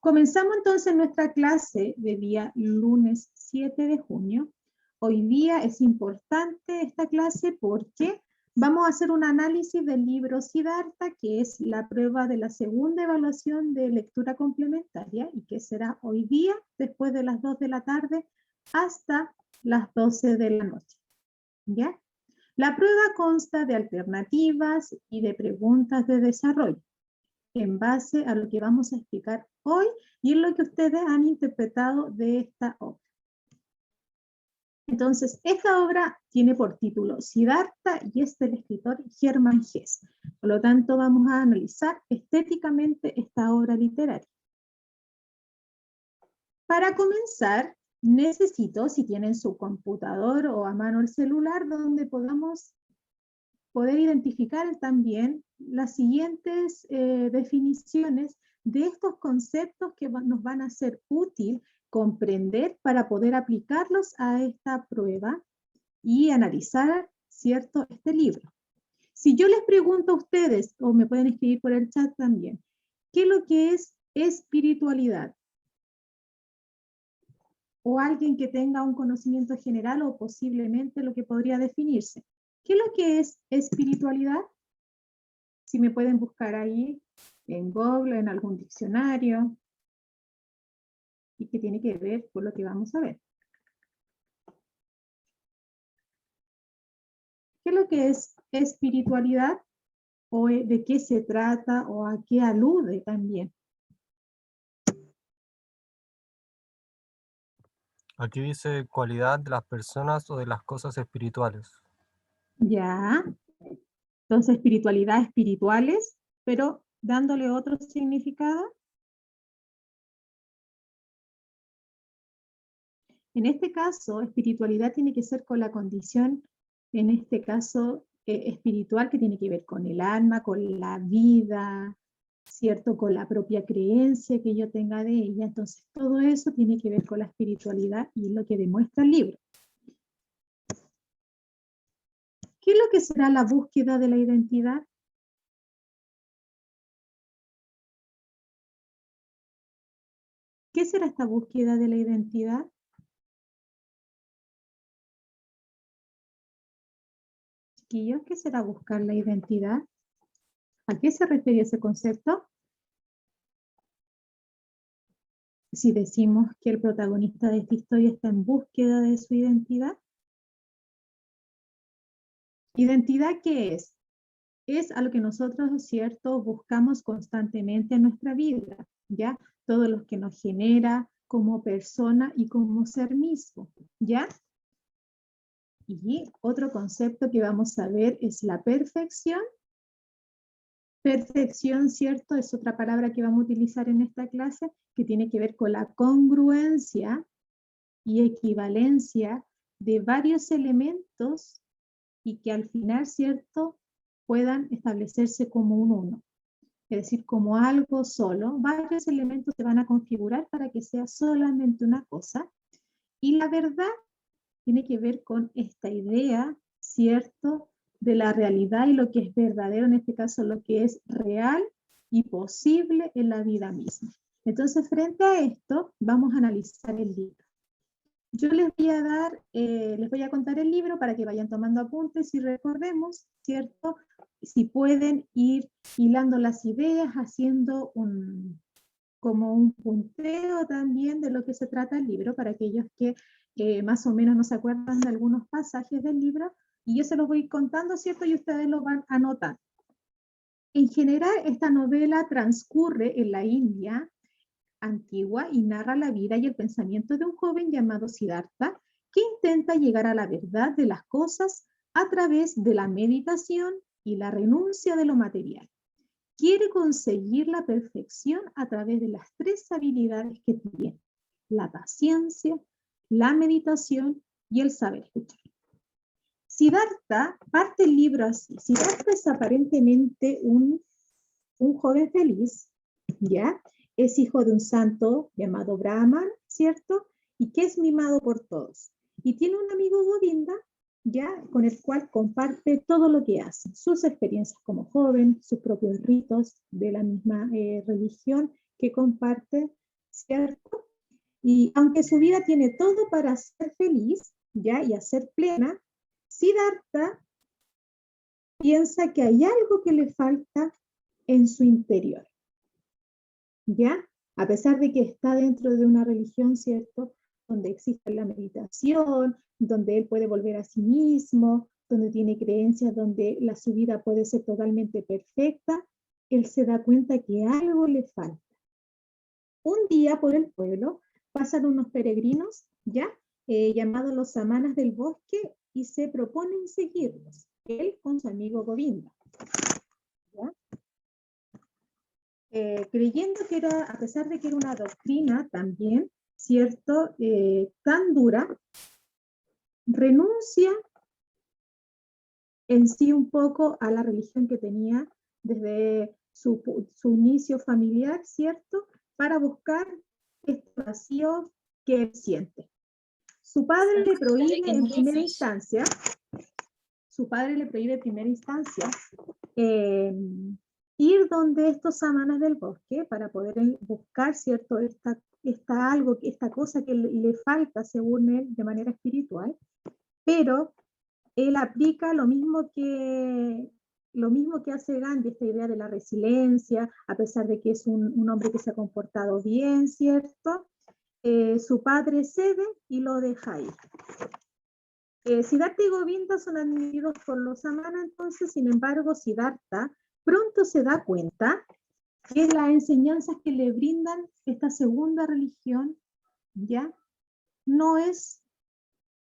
Comenzamos entonces nuestra clase de día lunes 7 de junio. Hoy día es importante esta clase porque vamos a hacer un análisis del libro Siddhartha, que es la prueba de la segunda evaluación de lectura complementaria y que será hoy día después de las 2 de la tarde hasta las 12 de la noche. ¿Ya? La prueba consta de alternativas y de preguntas de desarrollo en base a lo que vamos a explicar hoy y en lo que ustedes han interpretado de esta obra. Entonces, esta obra tiene por título Siddhartha y es del escritor Hermann Hesse. Por lo tanto, vamos a analizar estéticamente esta obra literaria. Para comenzar, necesito, si tienen su computador o a mano el celular, donde podamos poder identificar también las siguientes definiciones de estos conceptos que nos van a ser útil comprender para poder aplicarlos a esta prueba y analizar, ¿cierto?, este libro. Si yo les pregunto a ustedes, o me pueden escribir por el chat también, ¿qué es lo que es espiritualidad? O alguien que tenga un conocimiento general o posiblemente lo que podría definirse. ¿Qué es lo que es espiritualidad? Si me pueden buscar ahí en Google, en algún diccionario, y que tiene que ver con lo que vamos a ver. ¿Qué es lo que es espiritualidad? ¿O de qué se trata? ¿O a qué alude también? Aquí dice cualidad de las personas o de las cosas espirituales. Ya. Entonces, espiritualidad, espirituales, pero dándole otro significado. En este caso, espiritualidad tiene que ser con la condición, en este caso, espiritual, que tiene que ver con el alma, con la vida, ¿cierto? Con la propia creencia que yo tenga de ella. Entonces, todo eso tiene que ver con la espiritualidad y lo que demuestra el libro. ¿Qué es lo que será la búsqueda de la identidad? ¿Qué será esta búsqueda de la identidad? Chiquillos, ¿qué será buscar la identidad? ¿A qué se refiere ese concepto? Si decimos que el protagonista de esta historia está en búsqueda de su identidad. ¿Identidad qué es? Es a lo que nosotros, ¿cierto?, buscamos constantemente en nuestra vida, ¿ya? Todo lo que nos genera como persona y como ser mismo, ¿ya? Y otro concepto que vamos a ver es la perfección. Perfección, ¿cierto?, es otra palabra que vamos a utilizar en esta clase, que tiene que ver con la congruencia y equivalencia de varios elementos y que al final, ¿cierto?, puedan establecerse como un uno. Es decir, como algo solo, varios elementos se van a configurar para que sea solamente una cosa. Y la verdad tiene que ver con esta idea, ¿cierto?, de la realidad y lo que es verdadero, en este caso lo que es real y posible en la vida misma. Entonces, frente a esto, vamos a analizar el libro. Yo les voy a contar el libro para que vayan tomando apuntes y recordemos, ¿cierto? Si pueden ir hilando las ideas, haciendo como un punteo también de lo que se trata el libro, para aquellos que más o menos no se acuerdan de algunos pasajes del libro, y yo se los voy contando, ¿cierto? Y ustedes lo van a anotar. En general, esta novela transcurre en la India antigua y narra la vida y el pensamiento de un joven llamado Siddhartha que intenta llegar a la verdad de las cosas a través de la meditación y la renuncia de lo material. Quiere conseguir la perfección a través de las tres habilidades que tiene: la paciencia, la meditación y el saber escuchar. Siddhartha parte el libro así. Siddhartha es aparentemente un joven feliz, ¿ya? Es hijo de un santo llamado Brahman, ¿cierto? Y que es mimado por todos. Y tiene un amigo Govinda, ¿ya? Con el cual comparte todo lo que hace, sus experiencias como joven, sus propios ritos de la misma religión que comparte, ¿cierto? Y aunque su vida tiene todo para ser feliz, ¿ya? Y a ser plena, Siddhartha piensa que hay algo que le falta en su interior, ¿ya? A pesar de que está dentro de una religión, ¿cierto? Donde existe la meditación, donde él puede volver a sí mismo, donde tiene creencias, donde su vida puede ser totalmente perfecta, él se da cuenta que algo le falta. Un día por el pueblo pasan unos peregrinos, ¿ya? Llamados los samanas del bosque, y se proponen seguirlos, él con su amigo Govinda, ¿ya? Creyendo que era, a pesar de que era una doctrina también, ¿cierto? Tan dura, renuncia en sí un poco a la religión que tenía desde su inicio familiar, ¿cierto? Para buscar este vacío que él siente. Su padre le prohíbe en primera instancia, ir donde estos samanas del bosque para poder buscar, ¿cierto? Esta cosa que le falta, según él, de manera espiritual, pero él aplica lo mismo que hace Gandhi, esta idea de la resiliencia, a pesar de que es un hombre que se ha comportado bien, ¿cierto? Su padre cede y lo deja ir. Siddhartha y Govinda son admitidos por los samanas, entonces, sin embargo, Siddhartha pronto se da cuenta que las enseñanzas que le brindan esta segunda religión ya no es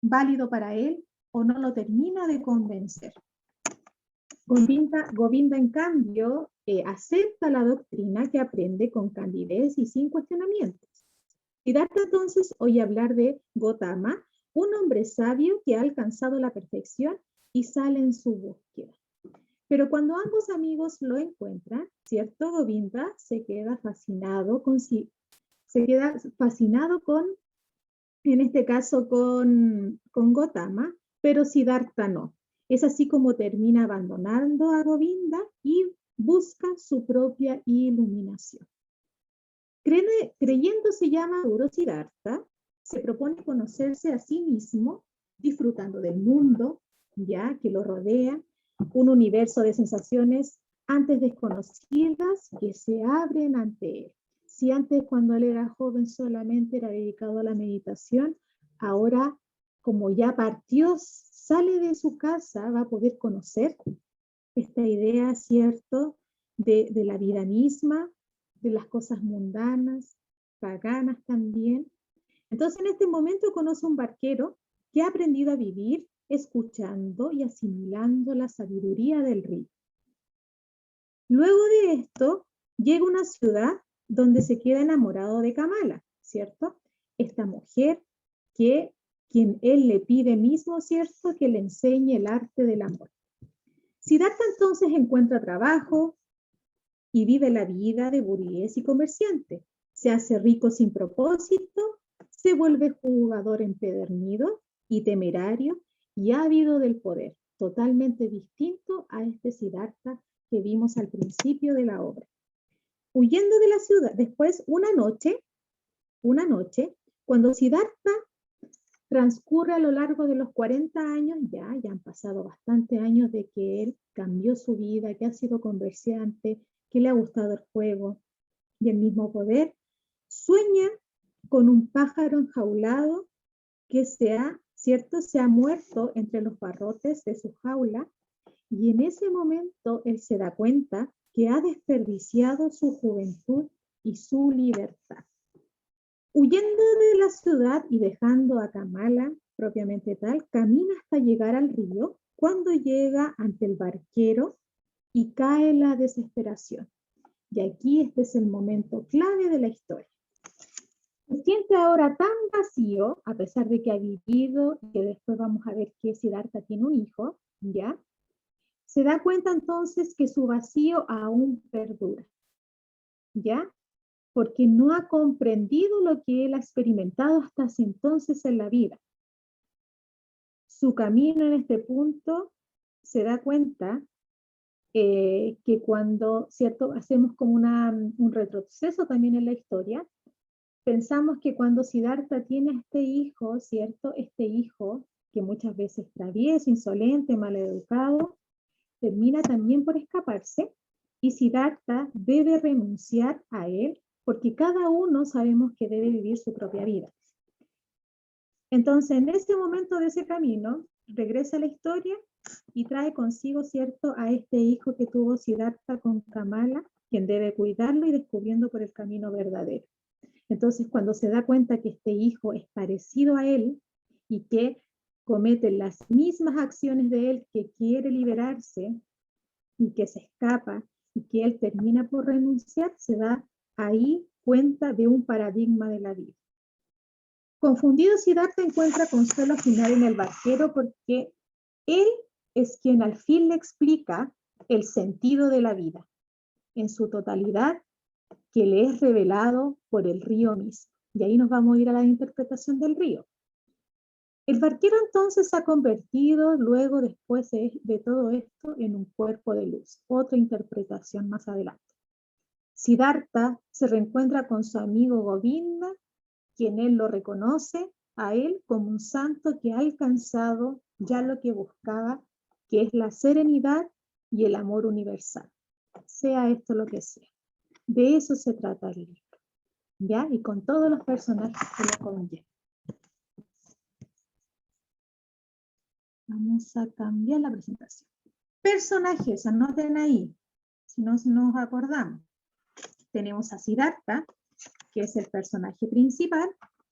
válido para él o no lo termina de convencer. Govinda en cambio, acepta la doctrina que aprende con candidez y sin cuestionamientos. Siddhartha entonces oye hablar de Gotama, un hombre sabio que ha alcanzado la perfección y sale en su búsqueda. Pero cuando ambos amigos lo encuentran, ¿cierto? Govinda se queda fascinado con, en este caso, con Gotama, pero Siddhartha no. Es así como termina abandonando a Govinda y busca su propia iluminación. Creyéndose ya maduro, Siddhartha se propone conocerse a sí mismo, disfrutando del mundo ya que lo rodea, un universo de sensaciones antes desconocidas que se abren ante él. Si antes, cuando él era joven, solamente era dedicado a la meditación, ahora, como ya partió, sale de su casa, va a poder conocer esta idea, ¿cierto?, de la vida misma, de las cosas mundanas, paganas también. Entonces, en este momento conoce a un barquero que ha aprendido a vivir escuchando y asimilando la sabiduría del río. Luego de esto, llega a una ciudad donde se queda enamorado de Kamala, ¿cierto? Esta mujer quien él le pide mismo, ¿cierto?, que le enseñe el arte del amor. Siddhartha entonces encuentra trabajo y vive la vida de burgués y comerciante. Se hace rico sin propósito, se vuelve jugador empedernido y temerario y ávido del poder, totalmente distinto a este Siddhartha que vimos al principio de la obra. Huyendo de la ciudad, después una noche, cuando Siddhartha transcurre a lo largo de los 40 años, ya han pasado bastantes años de que él cambió su vida, que ha sido comerciante, que le ha gustado el juego y el mismo poder, sueña con un pájaro enjaulado que se ha muerto entre los barrotes de su jaula, y en ese momento él se da cuenta que ha desperdiciado su juventud y su libertad. Huyendo de la ciudad y dejando a Kamala, propiamente tal, camina hasta llegar al río, cuando llega ante el barquero y cae la desesperación. Y aquí este es el momento clave de la historia. Se siente ahora tan vacío, a pesar de que ha vivido, que después vamos a ver que Siddhartha tiene un hijo, ¿ya? Se da cuenta entonces que su vacío aún perdura, ¿ya? Porque no ha comprendido lo que él ha experimentado hasta ese entonces en la vida. Su camino en este punto se da cuenta que cuando, ¿cierto?, hacemos como un retroceso también en la historia, pensamos que cuando Siddhartha tiene este hijo, ¿cierto? Este hijo, que muchas veces travieso, insolente, maleducado, termina también por escaparse, y Siddhartha debe renunciar a él, porque cada uno sabemos que debe vivir su propia vida. Entonces, en ese momento de ese camino, regresa la historia y trae consigo, ¿cierto?, a este hijo que tuvo Siddhartha con Kamala, quien debe cuidarlo y descubriendo por el camino verdadero. Entonces, cuando se da cuenta que este hijo es parecido a él y que comete las mismas acciones de él, que quiere liberarse y que se escapa y que él termina por renunciar, se da ahí cuenta de un paradigma de la vida. Confundido, Siddhartha encuentra consuelo final en el barquero porque él es quien al fin le explica el sentido de la vida en su totalidad, que le es revelado por el río mismo. Y ahí nos vamos a ir a la interpretación del río. El barquero entonces se ha convertido luego, después de todo esto, en un cuerpo de luz. Otra interpretación más adelante. Siddhartha se reencuentra con su amigo Govinda, quien él lo reconoce a él como un santo que ha alcanzado ya lo que buscaba, que es la serenidad y el amor universal. Sea esto lo que sea. De eso se trata el libro, ¿ya? Y con todos los personajes que lo conllevan. Vamos a cambiar la presentación. Personajes, anoten ahí, si no nos acordamos. Tenemos a Siddhartha, que es el personaje principal,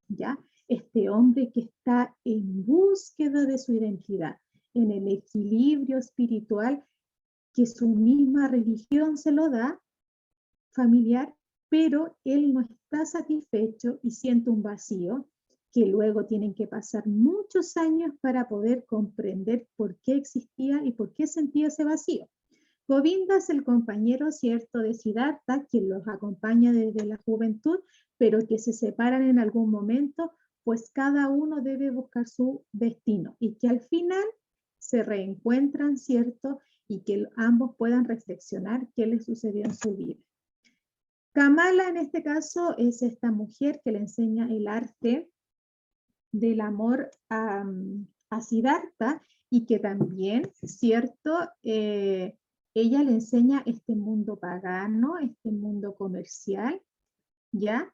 ¿ya? Este hombre que está en búsqueda de su identidad, en el equilibrio espiritual que su misma religión se lo da, familiar, pero él no está satisfecho y siente un vacío que luego tienen que pasar muchos años para poder comprender por qué existía y por qué sentía ese vacío. Govinda es el compañero, cierto, de Siddhartha, quien los acompaña desde la juventud, pero que se separan en algún momento, pues cada uno debe buscar su destino y que al final se reencuentran, cierto, y que ambos puedan reflexionar qué les sucedió en su vida. Kamala en este caso es esta mujer que le enseña el arte del amor a Siddhartha y que también, cierto, ella le enseña este mundo pagano, este mundo comercial, ¿ya?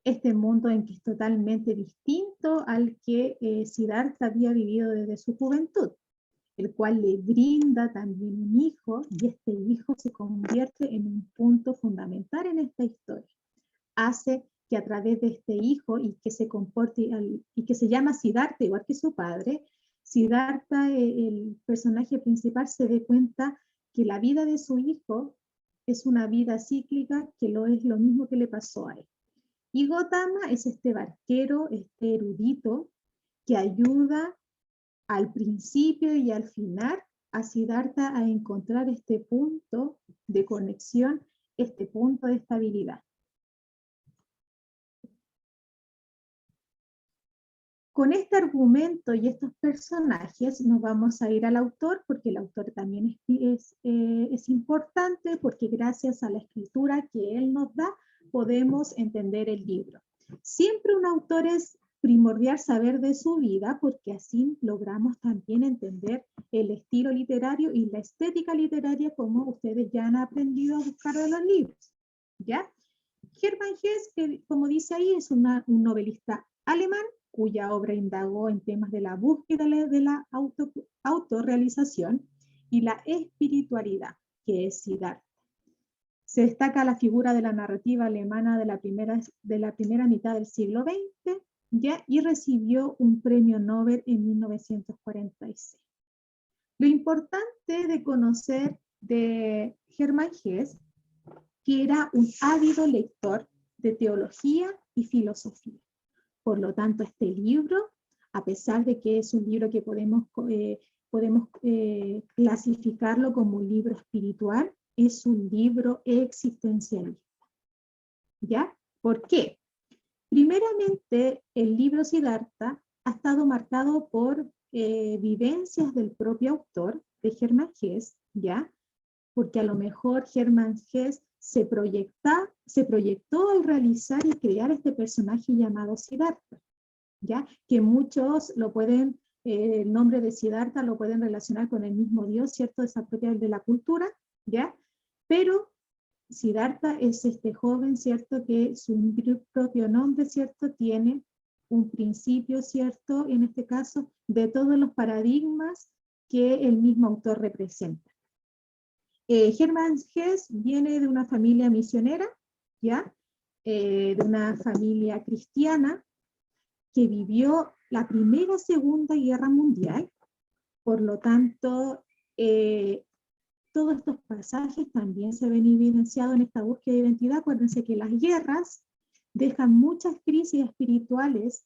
Este mundo en que es totalmente distinto al que Siddhartha había vivido desde su juventud, el cual le brinda también un hijo, y este hijo se convierte en un punto fundamental en esta historia. Hace que a través de este hijo, y que se comporte, y que se llama Siddhartha, igual que su padre, Siddhartha, el personaje principal, se dé cuenta que la vida de su hijo es una vida cíclica, que es lo mismo que le pasó a él. Y Gotama es este barquero, este erudito, que ayuda al principio y al final a Siddhartha a encontrar este punto de conexión, este punto de estabilidad. Con este argumento y estos personajes nos vamos a ir al autor, porque el autor también es importante, porque gracias a la escritura que él nos da, podemos entender el libro. Siempre un autor es primordial saber de su vida, porque así logramos también entender el estilo literario y la estética literaria, como ustedes ya han aprendido a buscar de los libros, ¿ya? Hermann Hesse, que como dice ahí, es un novelista alemán, cuya obra indagó en temas de la búsqueda de la autorrealización y la espiritualidad, que es Siddhartha. Se destaca la figura de la narrativa alemana de la primera mitad del siglo XX, ¿ya? Y recibió un premio Nobel en 1946. Lo importante de conocer de Hermann Hesse, que era un ávido lector de teología y filosofía. Por lo tanto, este libro, a pesar de que es un libro que podemos clasificarlo como un libro espiritual, es un libro existencialista. ¿Ya? ¿Por qué? Primeramente, el libro Siddhartha ha estado marcado por vivencias del propio autor, de Hermann Hesse, ¿ya? porque a lo mejor Hermann Hesse se proyectó al realizar y crear este personaje llamado Siddhartha, ¿ya? Que muchos lo pueden, el nombre de Siddhartha lo pueden relacionar con el mismo Dios, ¿cierto? Desapropio de la cultura, ¿ya? Pero Siddhartha es este joven, ¿cierto? Que su propio nombre, ¿cierto? Tiene un principio, ¿cierto? En este caso, de todos los paradigmas que el mismo autor representa. Hermann Hesse viene de una familia misionera, ¿ya? De una familia cristiana que vivió la Primera y Segunda Guerra Mundial. Por lo tanto, todos estos pasajes también se ven evidenciados en esta búsqueda de identidad. Acuérdense que las guerras dejan muchas crisis espirituales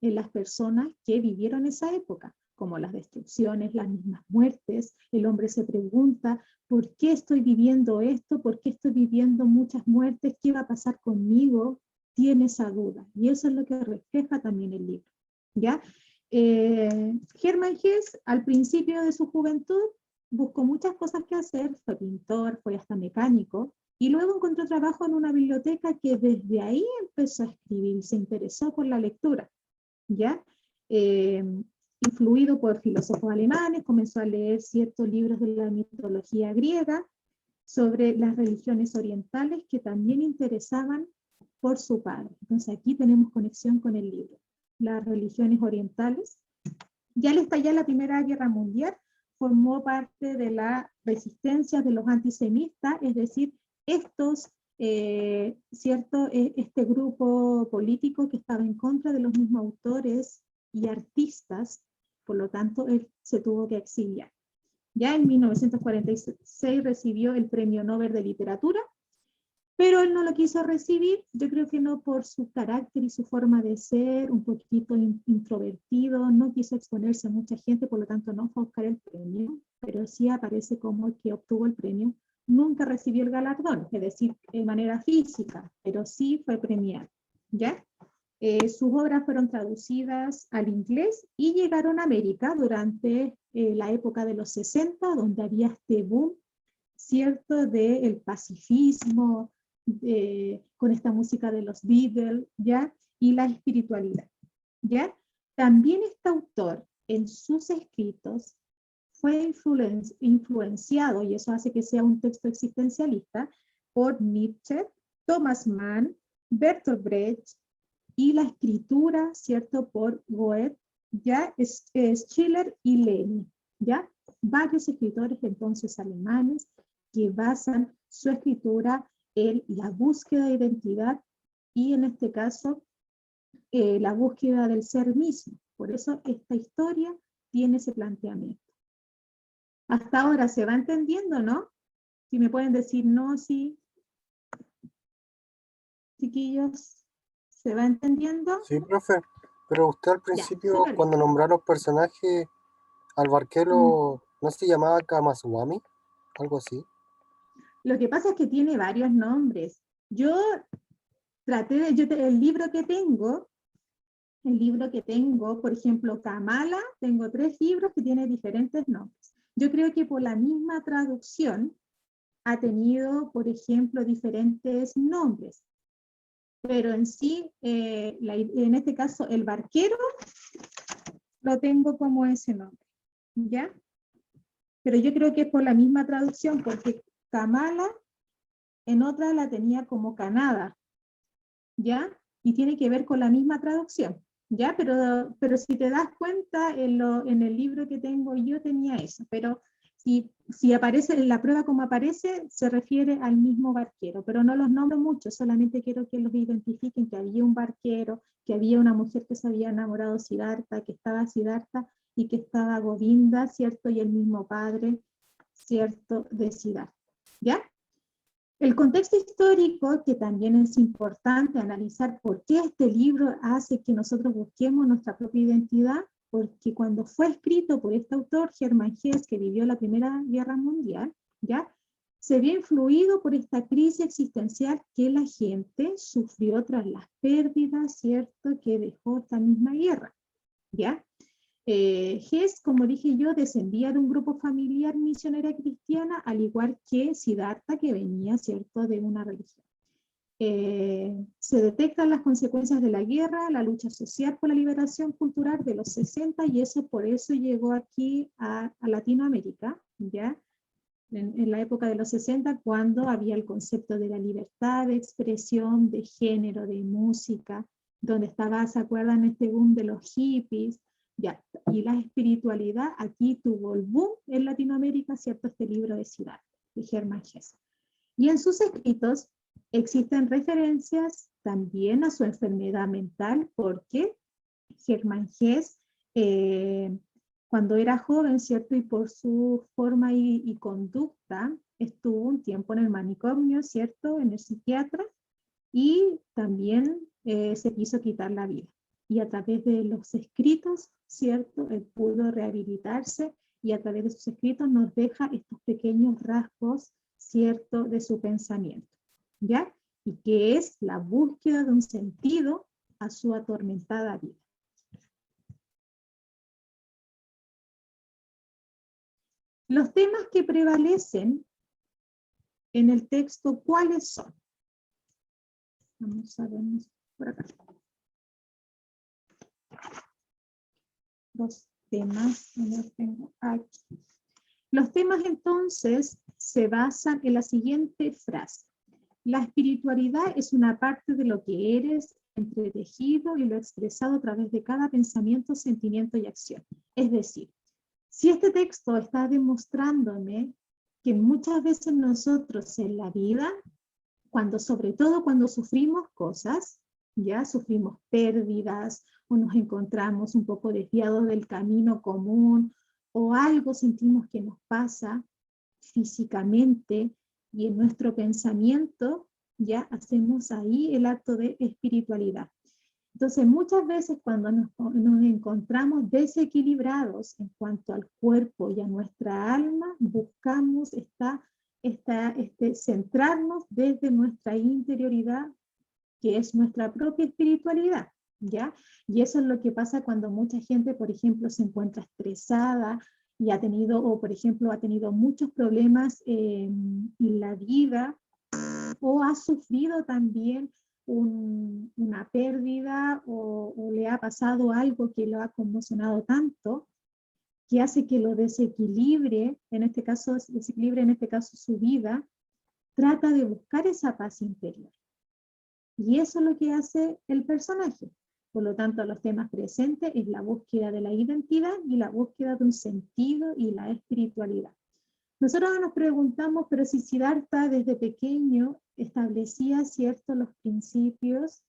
en las personas que vivieron esa época, como las destrucciones, las mismas muertes. El hombre se pregunta, ¿por qué estoy viviendo esto? ¿Por qué estoy viviendo muchas muertes? ¿Qué va a pasar conmigo? Tiene esa duda, y eso es lo que refleja también el libro, ¿ya? Hermann Hesse, al principio de su juventud, buscó muchas cosas que hacer, fue pintor, fue hasta mecánico, y luego encontró trabajo en una biblioteca que desde ahí empezó a escribir, se interesó por la lectura, ¿ya? Influido por filósofos alemanes, comenzó a leer ciertos libros de la mitología griega, sobre las religiones orientales que también interesaban por su padre. Entonces aquí tenemos conexión con el libro. Las religiones orientales. Ya al estallar la Primera Guerra Mundial, formó parte de la resistencia de los antisemitas, es decir, estos, este grupo político que estaba en contra de los mismos autores y artistas, por lo tanto, él se tuvo que exiliar. Ya en 1946 recibió el Premio Nobel de Literatura, pero él no lo quiso recibir, yo creo que no por su carácter y su forma de ser, un poquito introvertido, no quiso exponerse a mucha gente, por lo tanto no fue a buscar el premio, pero sí aparece como el que obtuvo el premio. Nunca recibió el galardón, es decir, de manera física, pero sí fue premiado, ¿ya? Sus obras fueron traducidas al inglés y llegaron a América durante la época de los 60, donde había este boom, ¿cierto?, del pacifismo, con esta música de los Beatles, ¿ya? Y la espiritualidad, ¿ya? También este autor, en sus escritos, fue influenciado, y eso hace que sea un texto existencialista, por Nietzsche, Thomas Mann, Bertolt Brecht, y la escritura, ¿cierto?, por Goethe, ya Schiller y Lenin, ¿ya? Varios escritores entonces alemanes que basan su escritura en la búsqueda de identidad y en este caso la búsqueda del ser mismo. Por eso esta historia tiene ese planteamiento. Hasta ahora se va entendiendo, ¿no? Si me pueden decir no, sí. Chiquillos, ¿se va entendiendo? Sí, profe, pero usted al Ya, principio, súper bien. cuando nombraron los personajes, al barquero, ¿no se llamaba Kamaswami? Algo así. Lo que pasa es que tiene varios nombres. Yo traté de, el libro que tengo, por ejemplo, Kamala, tengo 3 libros que tienen diferentes nombres. Yo creo que por la misma traducción ha tenido, por ejemplo, diferentes nombres. Pero en sí, en este caso, el barquero, lo tengo como ese nombre, ¿ya? Pero yo creo que es por la misma traducción, porque Kamala en otra la tenía como Canadá, ¿ya? Y tiene que ver con la misma traducción, ¿ya? Pero si te das cuenta, en el libro que tengo yo tenía eso, pero si aparece en la prueba como aparece, se refiere al mismo barquero, pero no los nombro mucho, solamente quiero que los identifiquen, que había un barquero, que había una mujer que se había enamorado de Siddhartha, que estaba Siddhartha y que estaba Govinda, ¿cierto? Y el mismo padre, ¿cierto? De Siddhartha, ¿ya? El contexto histórico, que también es importante analizar por qué este libro hace que nosotros busquemos nuestra propia identidad, porque cuando fue escrito por este autor, Hermann Hesse, que vivió la Primera Guerra Mundial, ¿ya? Se vio influido por esta crisis existencial que la gente sufrió tras las pérdidas, ¿cierto?, que dejó esta misma guerra, ¿ya? Hess, como dije yo, descendía de un grupo familiar misionera cristiana, al igual que Siddhartha, que venía, ¿cierto?, de una religión. Se detectan las consecuencias de la guerra, la lucha social por la liberación cultural de los 60, y eso por eso llegó aquí a Latinoamérica, ¿ya? En la época de los 60, cuando había el concepto de la libertad de expresión, de género, de música, donde estaba, ¿se acuerdan?, este boom de los hippies, ya, y la espiritualidad aquí tuvo el boom en Latinoamérica, ¿cierto?, este libro de Siddhartha, de Hermann Hesse. Y en sus escritos existen referencias también a su enfermedad mental, porque Hermann Hesse, cuando era joven, ¿cierto?, y por su forma y conducta, estuvo un tiempo en el manicomio, ¿cierto?, en el psiquiatra, y también se quiso quitar la vida. Y a través de los escritos, ¿cierto?, él pudo rehabilitarse, y a través de sus escritos nos deja estos pequeños rasgos, ¿cierto?, de su pensamiento, ¿ya? Y que es la búsqueda de un sentido a su atormentada vida. Los temas que prevalecen en el texto, ¿cuáles son? Vamos a ver por acá. Los temas, los tengo aquí. Los temas entonces se basan en la siguiente frase. La espiritualidad es una parte de lo que eres, entretejido y lo expresado a través de cada pensamiento, sentimiento y acción. Es decir, si este texto está demostrándome que muchas veces nosotros en la vida, sobre todo cuando sufrimos cosas, ya sufrimos pérdidas, o nos encontramos un poco desviados del camino común, o algo sentimos que nos pasa físicamente, y en nuestro pensamiento ya hacemos ahí el acto de espiritualidad. Entonces, muchas veces cuando nos encontramos desequilibrados en cuanto al cuerpo y a nuestra alma, buscamos centrarnos desde nuestra interioridad, que es nuestra propia espiritualidad, ¿ya? Y eso es lo que pasa cuando mucha gente, por ejemplo, se encuentra estresada y ha tenido muchos problemas en la vida, o ha sufrido también una pérdida, o le ha pasado algo que lo ha conmocionado tanto, que hace que lo desequilibre, en este caso su vida, trata de buscar esa paz interior. Y eso es lo que hace el personaje. Por lo tanto, los temas presentes es la búsqueda de la identidad y la búsqueda de un sentido y la espiritualidad. Nosotros nos preguntamos, pero si Siddhartha desde pequeño establecía ciertos los principios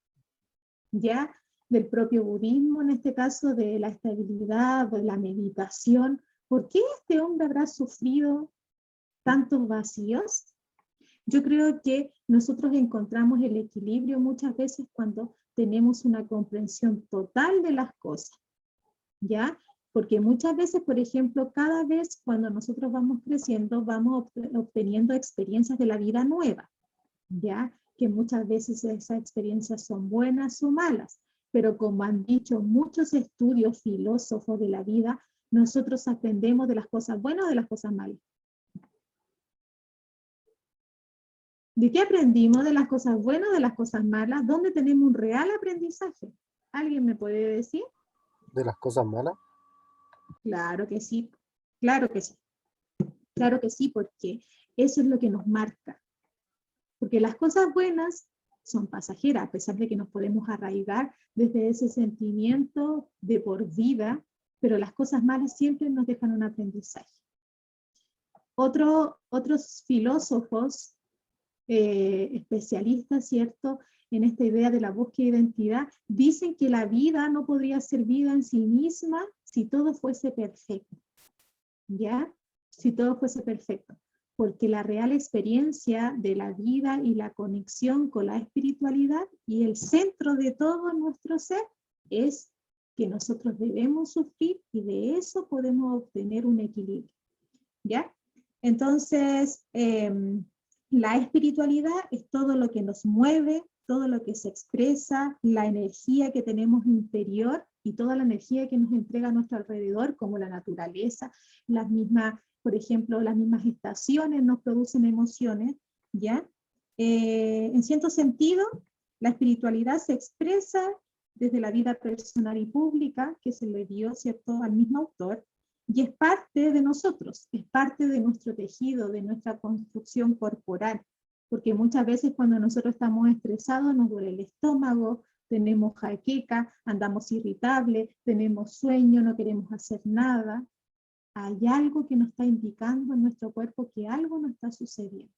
ya del propio budismo, en este caso de la estabilidad, de la meditación, ¿por qué este hombre habrá sufrido tantos vacíos? Yo creo que nosotros encontramos el equilibrio muchas veces cuando tenemos una comprensión total de las cosas, ¿ya? Porque muchas veces, por ejemplo, cada vez cuando nosotros vamos creciendo, vamos obteniendo experiencias de la vida nueva, ¿ya? Que muchas veces esas experiencias son buenas o malas, pero como han dicho muchos estudios filósofos de la vida, nosotros aprendemos de las cosas buenas o de las cosas malas. ¿De qué aprendimos? ¿De las cosas buenas o de las cosas malas? ¿Dónde tenemos un real aprendizaje? ¿Alguien me puede decir? ¿De las cosas malas? Claro que sí, claro que sí. Claro que sí, porque eso es lo que nos marca. Porque las cosas buenas son pasajeras, a pesar de que nos podemos arraigar desde ese sentimiento de por vida, pero las cosas malas siempre nos dejan un aprendizaje. Otros filósofos especialistas, ¿cierto?, en esta idea de la búsqueda de identidad, dicen que la vida no podría ser vida en sí misma si todo fuese perfecto, ¿ya? Si todo fuese perfecto, porque la real experiencia de la vida y la conexión con la espiritualidad y el centro de todo nuestro ser es que nosotros debemos sufrir, y de eso podemos obtener un equilibrio, ¿ya? Entonces, la espiritualidad es todo lo que nos mueve, todo lo que se expresa, la energía que tenemos interior, y toda la energía que nos entrega a nuestro alrededor, como la naturaleza, las mismas, por ejemplo, las mismas estaciones nos producen emociones, ¿ya? En cierto sentido, la espiritualidad se expresa desde la vida personal y pública que se le dio, ¿cierto?, al mismo autor, y es parte de nosotros, es parte de nuestro tejido, de nuestra construcción corporal, porque muchas veces cuando nosotros estamos estresados nos duele el estómago, tenemos jaqueca, andamos irritables, tenemos sueño, no queremos hacer nada. Hay algo que nos está indicando en nuestro cuerpo que algo nos está sucediendo.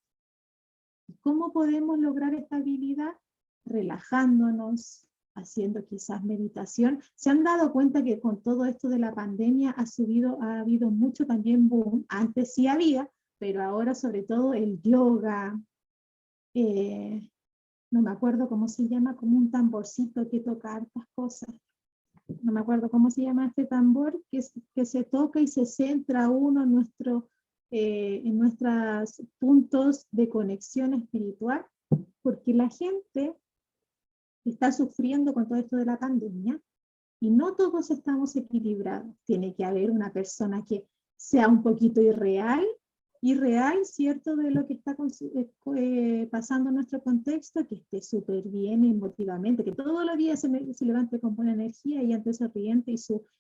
¿Cómo podemos lograr estabilidad? Relajándonos, haciendo quizás meditación. Se han dado cuenta que con todo esto de la pandemia ha habido mucho también boom. Antes sí había, pero ahora sobre todo el yoga, no me acuerdo cómo se llama, como un tamborcito que toca hartas cosas. No me acuerdo cómo se llama este tambor, que se toca y se centra uno en nuestros puntos de conexión espiritual, porque la gente está sufriendo con todo esto de la pandemia y no todos estamos equilibrados. Tiene que haber una persona que sea un poquito irreal, ¿cierto?, de lo que está pasando en nuestro contexto, que esté súper bien emotivamente, que todos los días se levante con buena energía y ante sonriente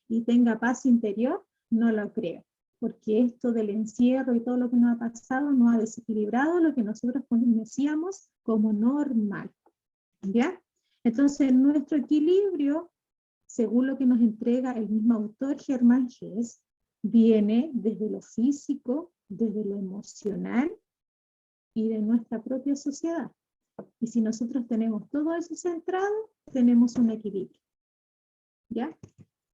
y tenga paz interior, no lo creo. Porque esto del encierro y todo lo que nos ha pasado nos ha desequilibrado lo que nosotros conocíamos como normal. ¿Ya? Entonces, nuestro equilibrio, según lo que nos entrega el mismo autor, Germán Hesse, viene desde lo físico, desde lo emocional y de nuestra propia sociedad. Y si nosotros tenemos todo eso centrado, tenemos un equilibrio. ¿Ya?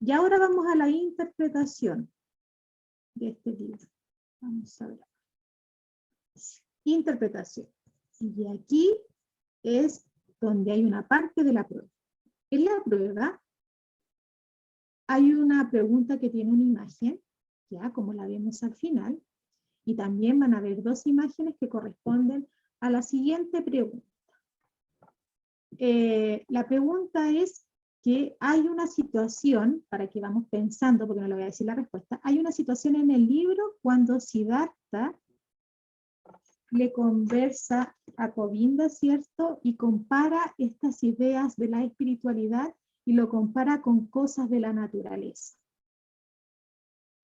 Y ahora vamos a la interpretación de este libro. Vamos a ver. Interpretación. Y aquí es donde hay una parte de la prueba. En la prueba hay una pregunta que tiene una imagen, ya como la vemos al final, y también van a haber dos imágenes que corresponden a la siguiente pregunta. La pregunta es que hay una situación, para que vamos pensando, porque no le voy a decir la respuesta, hay una situación en el libro cuando Siddhartha le conversa a Govinda, ¿cierto? Y compara estas ideas de la espiritualidad y lo compara con cosas de la naturaleza.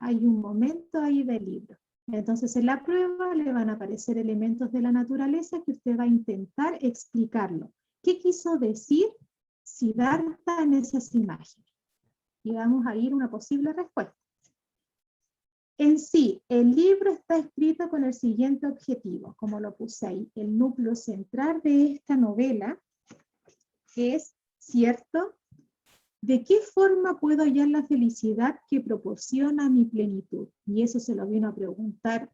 Hay un momento ahí del libro. Entonces en la prueba le van a aparecer elementos de la naturaleza que usted va a intentar explicarlo. ¿Qué quiso decir Siddhartha en esas imágenes? Y vamos a ir a una posible respuesta. En sí, el libro está escrito con el siguiente objetivo, como lo puse ahí. El núcleo central de esta novela es, ¿cierto?, ¿de qué forma puedo hallar la felicidad que proporciona mi plenitud? Y eso se lo vino a preguntar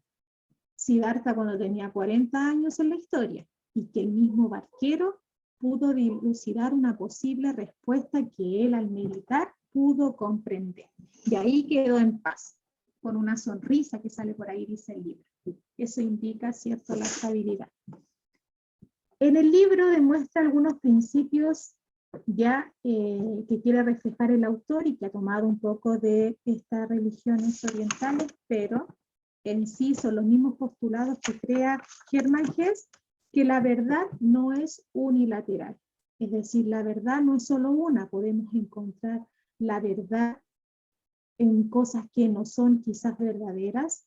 Siddhartha cuando tenía 40 años en la historia, y que el mismo barquero pudo dilucidar una posible respuesta que él al meditar pudo comprender. De ahí quedó en paz, con una sonrisa que sale por ahí, dice el libro. Eso indica, ¿cierto?, la estabilidad. En el libro demuestra algunos principios ya que quiere reflejar el autor y que ha tomado un poco de estas religiones orientales, pero en sí son los mismos postulados que crea Germán Hesse, que la verdad no es unilateral. Es decir, la verdad no es solo una, podemos encontrar la verdad en cosas que no son quizás verdaderas,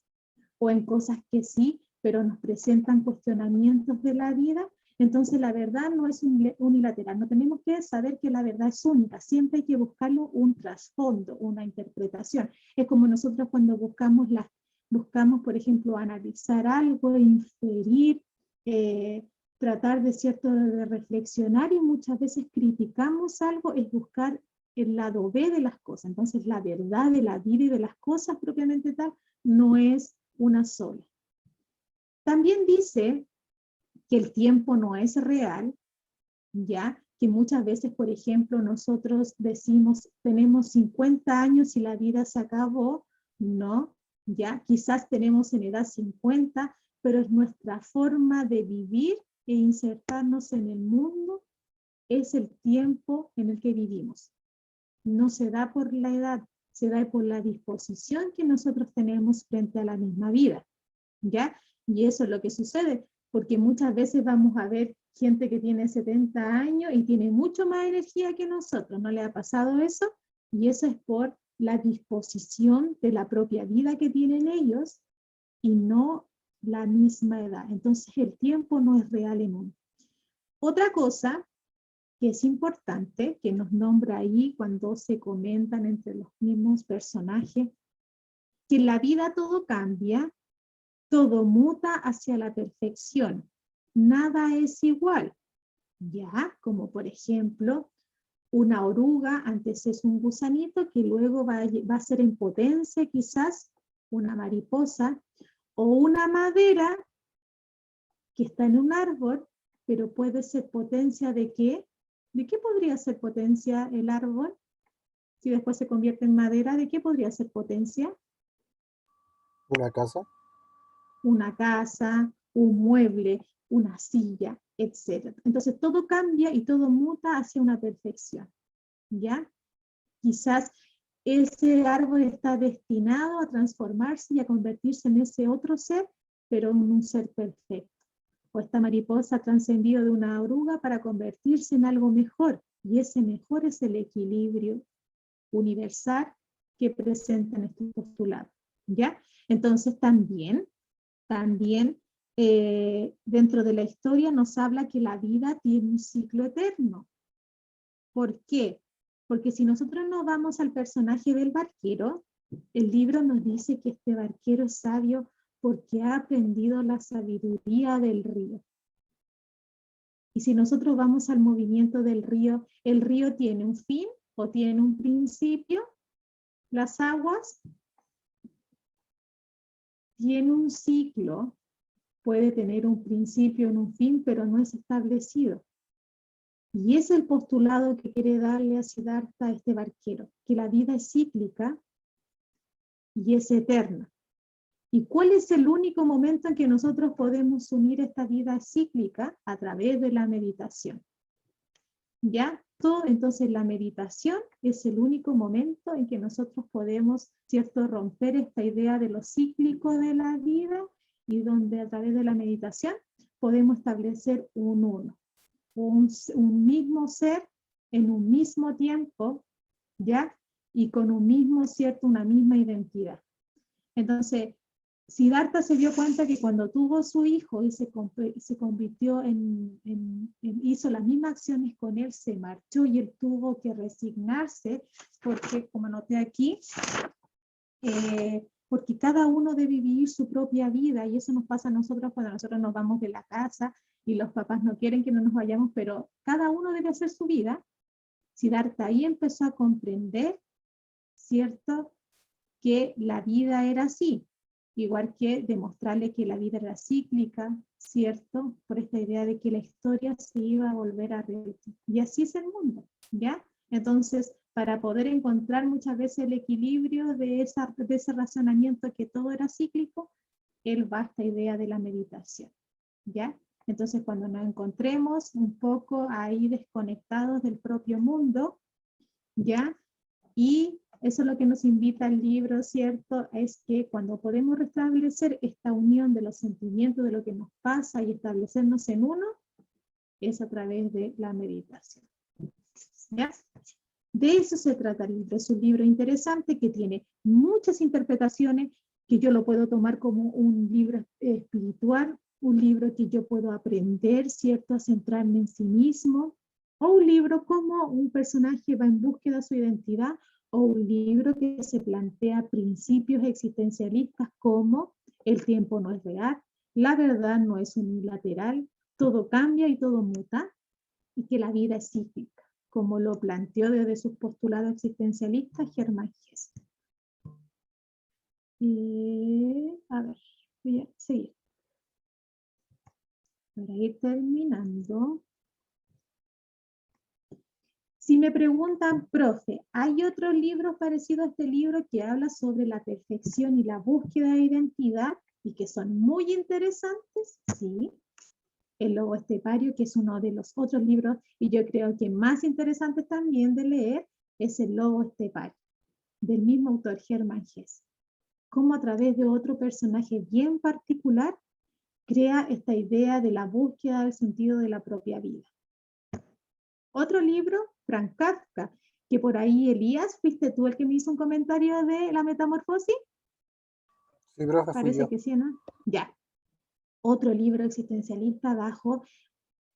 o en cosas que sí, pero nos presentan cuestionamientos de la vida. Entonces la verdad no es unilateral, no tenemos que saber que la verdad es única, siempre hay que buscarlo un trasfondo, una interpretación. Es como nosotros cuando buscamos, por ejemplo, analizar algo, inferir, tratar de reflexionar, y muchas veces criticamos algo, es buscar el lado B de las cosas. Entonces la verdad de la vida y de las cosas propiamente tal no es una sola. También dice que el tiempo no es real, ya que muchas veces, por ejemplo, nosotros decimos, tenemos 50 años y la vida se acabó. No, ya quizás tenemos en edad 50, pero es nuestra forma de vivir e insertarnos en el mundo, es el tiempo en el que vivimos. no se da por la edad, se da por la disposición que nosotros tenemos frente a la misma vida, ¿ya? Y eso es lo que sucede, porque muchas veces vamos a ver gente que tiene 70 años y tiene mucho más energía que nosotros, ¿no le ha pasado eso? Y eso es por la disposición de la propia vida que tienen ellos y no la misma edad. Entonces el tiempo no es real en uno. Otra cosa que es importante, que nos nombra ahí cuando se comentan entre los mismos personajes, que en la vida todo cambia, todo muta hacia la perfección, nada es igual, ¿ya? Como por ejemplo, una oruga antes es un gusanito que luego va a ser en potencia quizás una mariposa, o una madera que está en un árbol, pero puede ser potencia ¿de qué? ¿De qué podría ser potencia el árbol? Si después se convierte en madera, ¿de qué podría ser potencia? ¿Una casa? Una casa, un mueble, una silla, etc. Entonces todo cambia y todo muta hacia una perfección, ¿ya? Quizás ese árbol está destinado a transformarse y a convertirse en ese otro ser, pero en un ser perfecto. O esta mariposa ha trascendido de una oruga para convertirse en algo mejor, y ese mejor es el equilibrio universal que presenta en este postulado, ¿ya? Entonces también dentro de la historia nos habla que la vida tiene un ciclo eterno. ¿Por qué? Porque si nosotros nos vamos al personaje del barquero, el libro nos dice que este barquero es sabio porque ha aprendido la sabiduría del río. Y si nosotros vamos al movimiento del río, ¿el río tiene un fin o tiene un principio? Las aguas tienen un ciclo, puede tener un principio y un fin, pero no es establecido. Y es el postulado que quiere darle a Siddhartha a este barquero, que la vida es cíclica y es eterna. ¿Y cuál es el único momento en que nosotros podemos unir esta vida cíclica? A través de la meditación. ¿Ya? Entonces la meditación es el único momento en que nosotros podemos, ¿cierto?, romper esta idea de lo cíclico de la vida y donde a través de la meditación podemos establecer un uno, un mismo ser en un mismo tiempo, ¿ya? Y con un mismo, ¿cierto?, una misma identidad. Entonces, Siddhartha se dio cuenta que cuando tuvo su hijo y se convirtió hizo las mismas acciones con él, se marchó y él tuvo que resignarse, porque como noté aquí, porque cada uno debe vivir su propia vida, y eso nos pasa a nosotros cuando nosotros nos vamos de la casa y los papás no quieren que no nos vayamos, pero cada uno debe hacer su vida. Siddhartha ahí empezó a comprender, ¿cierto?, que la vida era así, igual que demostrarle que la vida era cíclica, ¿cierto? Por esta idea de que la historia se iba a volver a repetir. Y así es el mundo, ¿ya? Entonces, para poder encontrar muchas veces el equilibrio de ese razonamiento que todo era cíclico, él va a esta idea de la meditación, ¿ya? Entonces, cuando nos encontremos un poco ahí desconectados del propio mundo, ¿ya? Y eso es lo que nos invita el libro, ¿cierto? Es que cuando podemos restablecer esta unión de los sentimientos, de lo que nos pasa y establecernos en uno, es a través de la meditación. ¿Ya? De eso se trata el libro. Es un libro interesante que tiene muchas interpretaciones, que yo lo puedo tomar como un libro espiritual, un libro que yo puedo aprender, ¿cierto?, a centrarme en sí mismo, o un libro como un personaje va en búsqueda de su identidad, o un libro que se plantea principios existencialistas como el tiempo no es real, la verdad no es unilateral, todo cambia y todo muta, y que la vida es cíclica, como lo planteó desde sus postulados existencialistas Germán Hesse. A ver, voy a seguir. Para ir terminando. Si me preguntan, profe, ¿hay otros libros parecidos a este libro que habla sobre la perfección y la búsqueda de identidad y que son muy interesantes? Sí. El Lobo Estepario, que es uno de los otros libros, y yo creo que más interesantes también de leer, es El lobo estepario, del mismo autor Hermann Hesse. Cómo a través de otro personaje bien particular crea esta idea de la búsqueda del sentido de la propia vida. Otro libro, Franz Kafka, que por ahí, Elías, ¿fuiste tú el que me hizo un comentario de la metamorfosis? Sí, profe, fui Parece yo. que sí, ¿no? Ya. Otro libro existencialista bajo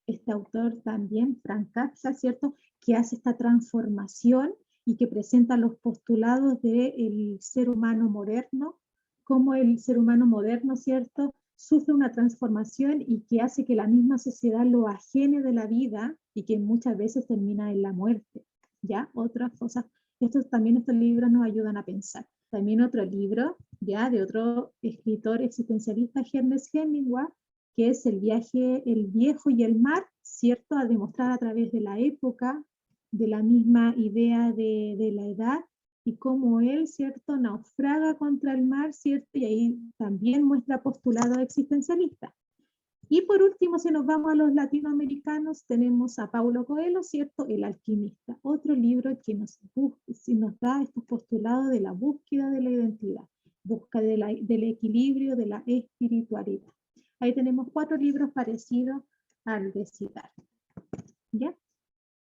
este autor también, Franz Kafka, ¿cierto? Que hace esta transformación y que presenta los postulados del ser humano moderno, cómo el ser humano moderno, ¿cierto?, sufre una transformación y que hace que la misma sociedad lo ajene de la vida y que muchas veces termina en la muerte, ¿ya? Otras cosas. Estos libros nos ayudan a pensar. También otro libro, ¿ya?, de otro escritor existencialista, Ernest Hemingway, que es El viaje, el viejo y el mar, ¿cierto?, a demostrar a través de la época, de la misma idea de la edad, y cómo él, ¿cierto?, naufraga contra el mar, ¿cierto?, y ahí también muestra postulado existencialista. Y por último, si nos vamos a los latinoamericanos, tenemos a Paulo Coelho, ¿cierto?, El alquimista, otro libro que nos da estos postulados de la búsqueda de la identidad, búsqueda del equilibrio, de la espiritualidad. Ahí tenemos 4 libros parecidos al de citar, ¿ya?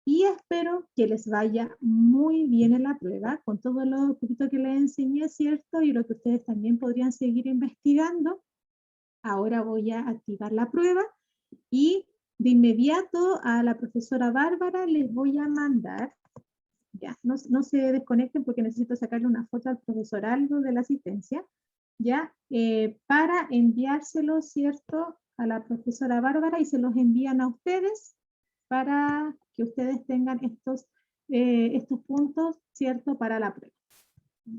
Y espero que les vaya muy bien en la prueba, con todo lo poquito que les enseñé, ¿cierto? Y lo que ustedes también podrían seguir investigando. Ahora voy a activar la prueba y de inmediato a la profesora Bárbara les voy a mandar, ya, no se desconecten porque necesito sacarle una foto al profesor Aldo de la asistencia, ya, para enviárselo, ¿cierto?, a la profesora Bárbara, y se los envían a ustedes para que ustedes tengan estos puntos, ¿cierto?, para la prueba.